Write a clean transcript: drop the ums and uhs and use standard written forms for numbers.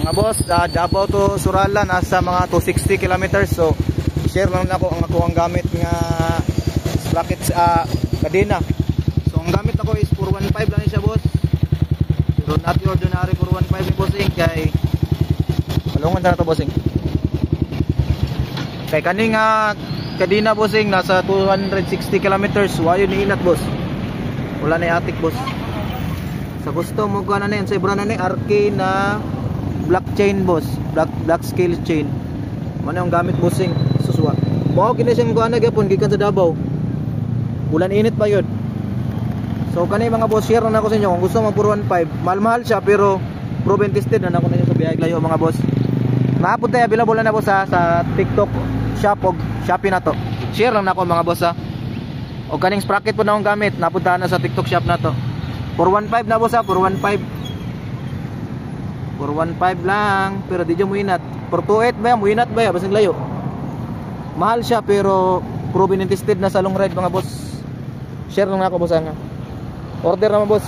Mga boss, Davao to Surala nasa mga 260 kilometers. So share lang na ako ang gamit nga sprocket kadena. So ang gamit ako is 415 lang siya boss. Pero not the ordinary 415 ni bossing kay malungan na to bossing. Kay kaning kadena bossing nasa 260 kilometers. Wayo ni inat boss. Wala na atik boss. Sa gusto mo ko na yan sa ibra na ni RK na black chain boss, black scale chain. Mano yung gamit bossing suswa. Mao kini siyang kuan gyapon gikan sa Davao. Ulan init pa yun. So kani mga boss, share na ako sa inyo kung gusto mo 415. Mahal-mahal siya pero proven tested na ako ninyo sa biyay layo mga boss. Naapod tayo available na po sa TikTok shop og Shopee na to. Share lang na ako mga boss ha. O kaning sprocket po na akong gamit, napunta na sa TikTok shop na to. 415 na boss ha, 415 lang, pero di dyan muinat. 428 ba yan, muinat ba yan, basing layo. Mahal siya pero proven and tested na sa long ride mga boss. Share lang na ako boss nga. Order naman boss.